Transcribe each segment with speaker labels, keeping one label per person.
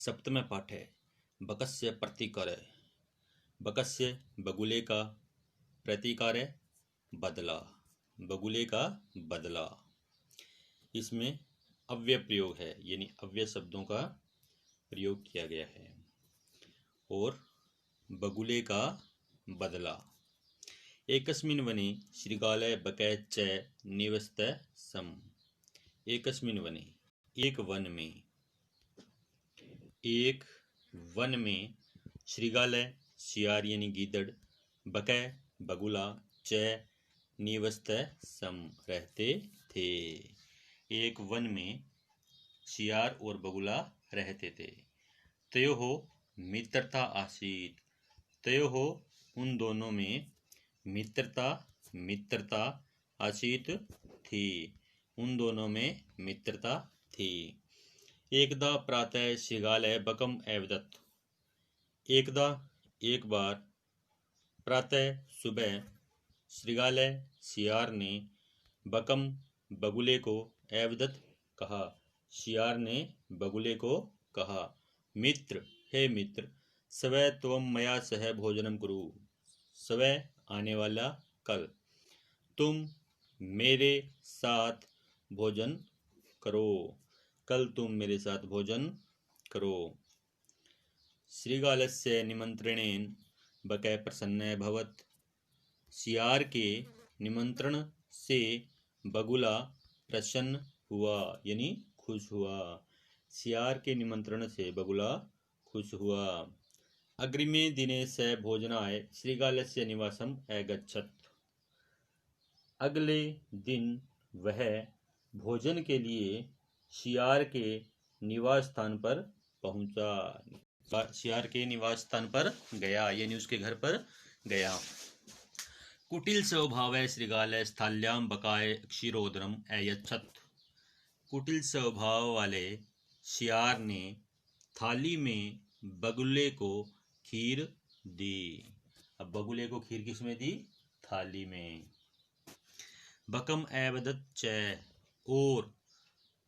Speaker 1: सप्तम पाठ है बकस्य प्रतिकार। बकस्य बगुले का प्रतिकार है बदला। बगुले का बदला, इसमें अव्यय प्रयोग है, यानी अव्यय शब्दों का प्रयोग किया गया है। और बगुले का बदला। एकस्मिन् वने श्रृगालः बकै च निवसतः सम। एकस्मिन् वने, एक वन में श्रृगालः सियार यानी गीदड़, बकै बगुला, च निवसतः सम रहते थे। एक वन में सियार और बगुला रहते थे। तयोः मित्रता आसीत्। तयोः उन दोनों में मित्रता आसीत् थी। उन दोनों में मित्रता थी। एकदा प्रातः श्रृगालः बकम् अवदत्। एकदा एक बार प्रातः सुबह श्रृगालः सियार ने बकम बगुले को अवदत् कहा। सियार ने बगुले को कहा, मित्र, हे मित्र, स्वः त्वं मया सह भोजनम कुरु। स्वः आने वाला कल, तुम मेरे साथ भोजन करो। कल तुम मेरे साथ भोजन करो। श्रृगालस्य निमंत्रणेन बकै प्रसन्न भवत्। सियार के निमंत्रण से बगुला प्रसन्न हुआ, यानी खुश हुआ। सियार के निमंत्रण से बगुला खुश हुआ। अग्रिमे दिने स भोजनाय श्रृगालस्य निवासम अगच्छत्। अगले दिन वह भोजन के लिए सियार के निवास स्थान पर पहुंचा। सियार के निवास स्थान पर गया, यानी उसके घर पर गया। कुटिल स्वभाव श्रृगालः स्थाल्यां बकाय क्षीरोदरम अयच्छत्। कुटिल स्वभाव वाले सियार ने थाली में बगुले को खीर दी। अब बगुले को खीर किस में दी? थाली में। बकम अवदत् च, और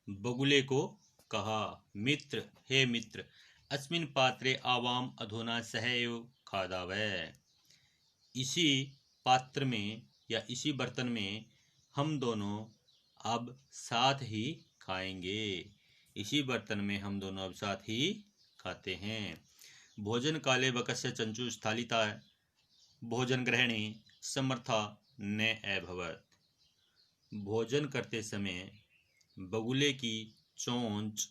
Speaker 1: बगुले को कहा, मित्र, हे मित्र, अस्मिन् पात्रे आवाम अधुना सहैव खादावः। इसी पात्र में या इसी बर्तन में हम दोनों अब साथ ही खाएंगे। इसी बर्तन में हम दोनों अब साथ ही खाते हैं। भोजन काले बकस्य चंचु स्थालिता भोजन ग्रहणे समर्था न अभवत्। भोजन करते समय बगुले की चोंच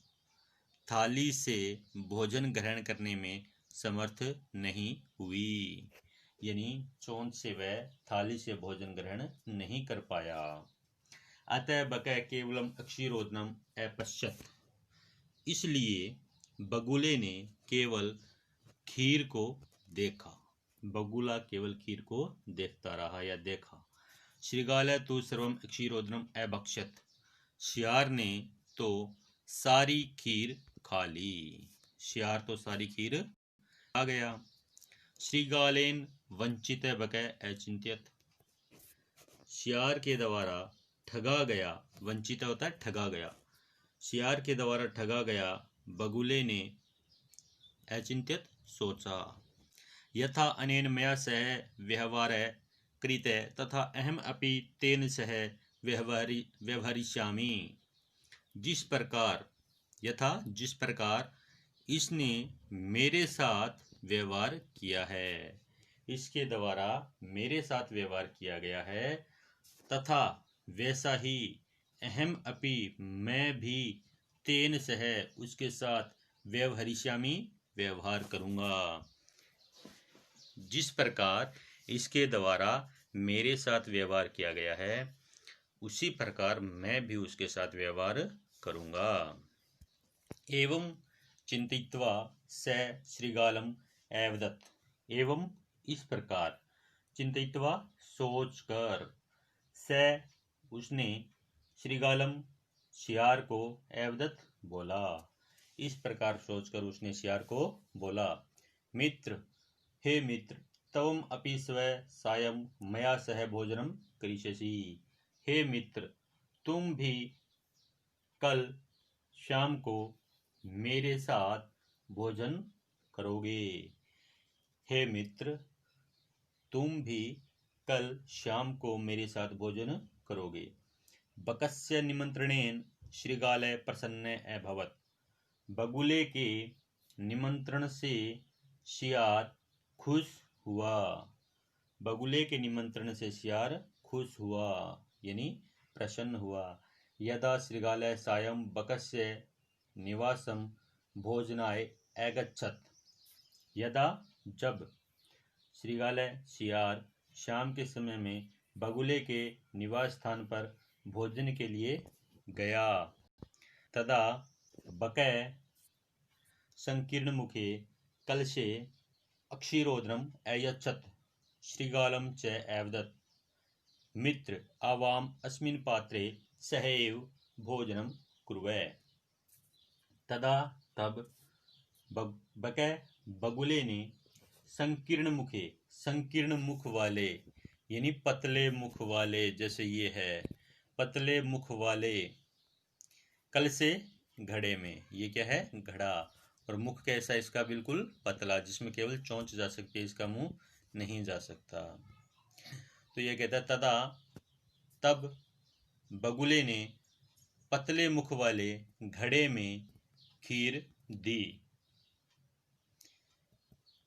Speaker 1: थाली से भोजन ग्रहण करने में समर्थ नहीं हुई, यानी चोंच से वह थाली से भोजन ग्रहण नहीं कर पाया। अतः बकै केवलम अक्षीरोदनम अपश्यत्। इसलिए बगुले ने केवल खीर को देखा। बगुला केवल खीर को देखता रहा या देखा। श्रृगालः तु सर्वम क्षीरोदनम अभक्षत। सियार ने तो सारी खीर खा ली। सियार तो सारी खीर खा गया। श्रृगालेन वंचित बकै अचिंत्यत। सियार के द्वारा ठगा गया, वंचित होता है ठगा गया, सियार के द्वारा ठगा गया बगुले ने अचिंत्यत सोचा। यथा अनेन मया सह व्यवहारः कृतः तथा अहम अपि तेन सह व्यवहरिष्यामि। जिस प्रकार इसने मेरे साथ व्यवहार किया है, इसके द्वारा मेरे साथ व्यवहार किया गया है, तथा वैसा ही अहम अपि मैं भी तेन सह उसके साथ व्यवहरिष्यामि व्यवहार करूँगा। जिस प्रकार इसके द्वारा मेरे साथ व्यवहार किया गया है, उसी प्रकार मैं भी उसके साथ व्यवहार करूँगा। एवं चिंतित्वा स श्रृगालम अवदत्। एवं इस प्रकार चिंतित्वा सोचकर स उसने श्रृगालम सियार को अवदत् बोला। इस प्रकार सोचकर उसने सियार को बोला, मित्र, हे मित्र, तवम अपि स्वः सायं मया सह भोजनम करिष्यसि। हे मित्र, तुम भी कल शाम को मेरे साथ भोजन करोगे। हे मित्र, तुम भी कल शाम को मेरे साथ भोजन करोगे। बकस्य निमंत्रणेन श्रीगालः प्रसन्नः अभवत्। बगुले के निमंत्रण से सियार खुश हुआ। बगुले के निमंत्रण से सियार खुश हुआ यानी प्रसन्न हुआ। यदा श्रीगालः सायं बकस्य निवासं भोजनाय अगच्छत्। यदा जब श्रीगालः सियार शाम के समय में बगुले के निवास स्थान पर भोजन के लिए गया। तदा बकः संकीर्ण मुखे कलशे अक्षीरोदनम् अयच्छत्। श्रीगालं च अवदत्, मित्र आवाम अस्मिन् पात्रे सहैव भोजनं कुर्वै। तदा तब बकः बगुले ने संकीर्ण मुखे, संकीर्ण मुख वाले यानी पतले मुख वाले, जैसे ये है पतले मुख वाले, कल से घड़े में, ये क्या है घड़ा, और मुख कैसा इसका बिल्कुल पतला, जिसमें केवल चोंच जा सकती है, इसका मुंह नहीं जा सकता। तो ये कहता है तदा तब बगुले ने पतले मुख वाले घड़े में खीर दी।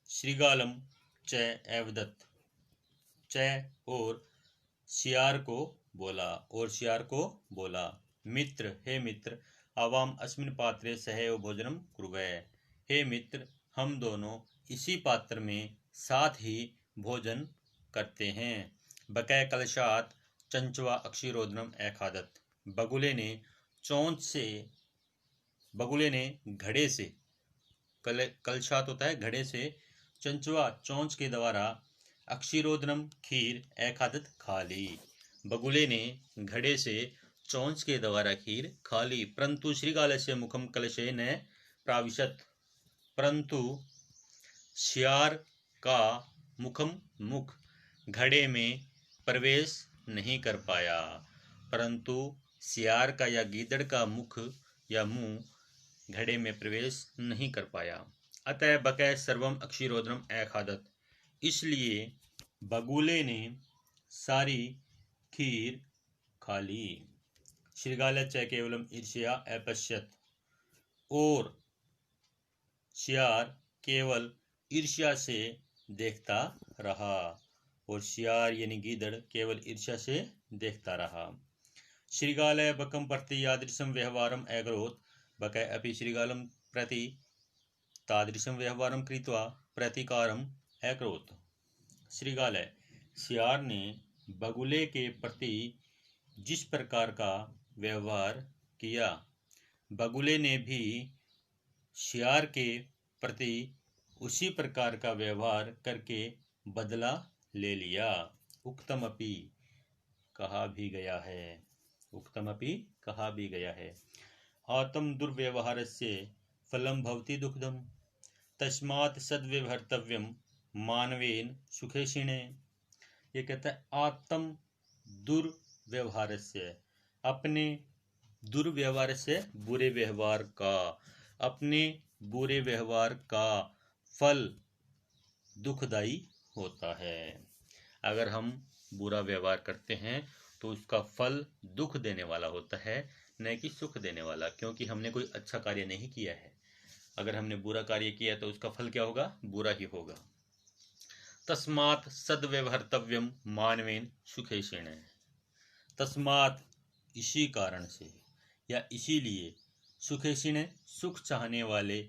Speaker 1: श्रीगालम च अवदत्, च और सियार को बोला, और सियार को बोला, मित्र हे मित्र आवाम अस्मिन् पात्रे सहैव भोजनम कुर्वै। हे मित्र, हम दोनों इसी पात्र में साथ ही भोजन करते हैं। बकः कलशात चंचवा अक्षीरोदनम अखादत्। बगुले ने चोंच से, बगुले ने घड़े से, कलशात होता है घड़े से, चंचवा चोंच के द्वारा, अक्षीरोदनम खीर अखादत् खा ली। बगुले ने घड़े से चोंच के द्वारा खीर खा ली। परंतु श्रीगालस्य मुखम कलशे न प्राविशत्। परंतु सियार का मुखम मुख घड़े में प्रवेश नहीं कर पाया। परंतु सियार का या गीदड़ का मुख या मुंह घड़े में प्रवेश नहीं कर पाया। अतः बकः सर्वम अक्षीरोदनम अखादत्। इसलिए बगुले ने सारी खीर खा ली। श्रीगालः च केवलम ईर्ष्या अपश्यत्। और सियार केवल ईर्ष्या से देखता रहा, और सियार यानी गीदड़ केवल ईर्ष्या से देखता रहा। श्रीगालः बकं प्रति यादृशं व्यवहारम् अकरोत्। बकः अपि श्रीगालं प्रति तादृशं व्यवहारं कृत्वा प्रतिकारम् अकरोत्। श्रीगालः सियार ने बगुले के प्रति जिस प्रकार का व्यवहार किया, बगुले ने भी सियार के प्रति उसी प्रकार का व्यवहार करके बदला ले लिया। उक्तमपि कहा भी गया है, उक्तमपि कहा भी गया है, आत्म दुर्व्यवहारस्य फलं भवति दुःखदम् तस्मात् सद्व्यवहर्तव्यम मानवेन सुखेशिणे। ये कहता है आत्म दुर्व्यवहारस्य, अपने दुर्व्यवहार से, बुरे व्यवहार का, अपने बुरे व्यवहार का फल दुखदाई होता है। अगर हम बुरा व्यवहार करते हैं तो उसका फल दुख देने वाला होता है, न कि सुख देने वाला, क्योंकि हमने कोई अच्छा कार्य नहीं किया है। अगर हमने बुरा कार्य किया तो उसका फल क्या होगा, बुरा ही होगा। तस्मात् सद्व्यवहर्तव्यम मानवेन सुखेशेन। तस्मात् इसी कारण से या इसीलिए, सुखेशिण सुख चाहने वाले,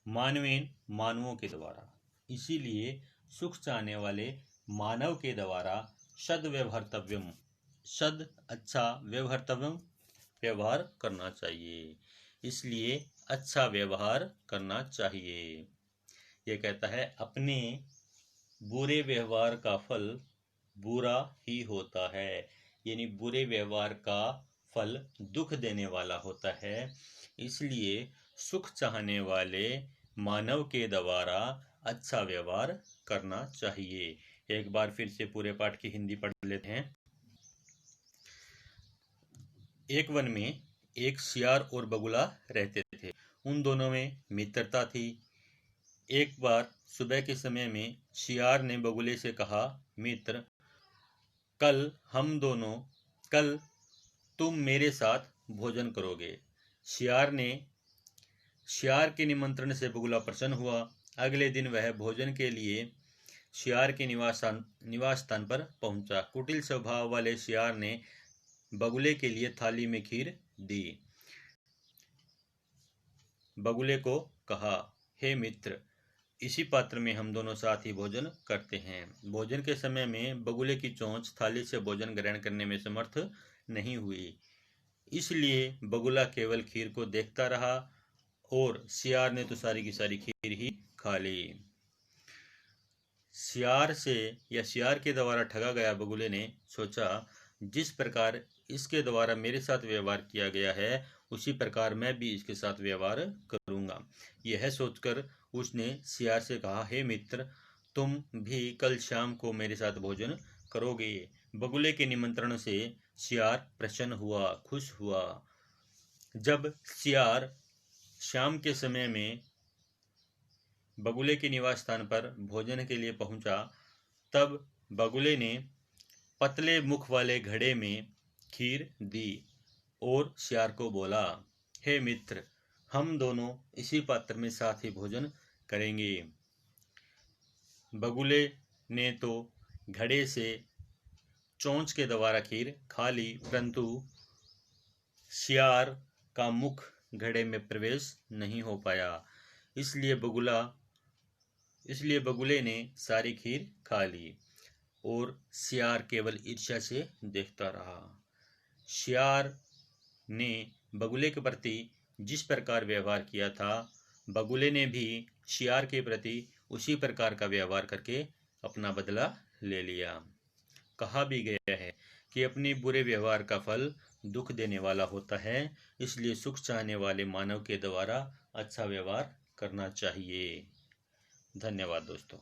Speaker 1: मानवेन मानवों के द्वारा, इसीलिए सुख चाहने वाले मानव के द्वारा सद्व्यवहर्तव्यम, सद अच्छा, व्यवहर्तव्यम व्यवहार करना चाहिए, इसलिए अच्छा व्यवहार करना चाहिए। यह कहता है अपने बुरे व्यवहार का फल बुरा ही होता है, यानी बुरे व्यवहार का फल दुख देने वाला होता है, इसलिए सुख चाहने वाले मानव के द्वारा अच्छा व्यवहार करना चाहिए। एक बार फिर से पूरे पाठ की हिंदी पढ़ लेते हैं। एक वन में एक सियार और बगुला रहते थे। उन दोनों में मित्रता थी। एक बार सुबह के समय में शियार ने बगुले से कहा, मित्र, कल तुम मेरे साथ भोजन करोगे। शियार के निमंत्रण से बगुला प्रसन्न हुआ। अगले दिन वह भोजन के लिए शियार के निवास स्थान पर पहुंचा। कुटिल स्वभाव वाले शियार ने बगुले के लिए थाली में खीर दी। बगुले को कहा, हे मित्र, इसी पात्र में हम दोनों साथ ही भोजन करते हैं। भोजन के समय में बगुले की चोंच थाली से भोजन ग्रहण करने में समर्थ नहीं हुई, इसलिए बगुला केवल खीर को देखता रहा और शियार ने तो सारी की सारी खीर ही खा ली। शियार के द्वारा ठगा गया बगुले ने सोचा, जिस प्रकार इसके द्वारा मेरे साथ व्यवहार किया गया है उसी प्रकार मैं भी इसके साथ व्यवहार करूंगा। यह सोचकर उसने शियार से कहा, हे मित्र, तुम भी कल शाम को मेरे साथ भोजन करोगे। बगुले के निमंत्रण से शियार प्रसन्न हुआ, खुश हुआ। जब शियार शाम के समय में बगुले के निवास स्थान पर भोजन के लिए पहुंचा, तब बगुले ने पतले मुख वाले घड़े में खीर दी और शियार को बोला, हे मित्र, हम दोनों इसी पात्र में साथ ही भोजन करेंगे। बगुले ने तो घड़े से चोंच के द्वारा खीर खा ली, परंतु शियार का मुख घड़े में प्रवेश नहीं हो पाया, इसलिए बगुले ने सारी खीर खा ली और शियार केवल ईर्ष्या से देखता रहा। शियार ने बगुले के प्रति जिस प्रकार व्यवहार किया था, बगुले ने भी शियार के प्रति उसी प्रकार का व्यवहार करके अपना बदला ले लिया। कहा भी गया है कि अपने बुरे व्यवहार का फल दुख देने वाला होता है, इसलिए सुख चाहने वाले मानव के द्वारा अच्छा व्यवहार करना चाहिए। धन्यवाद दोस्तों।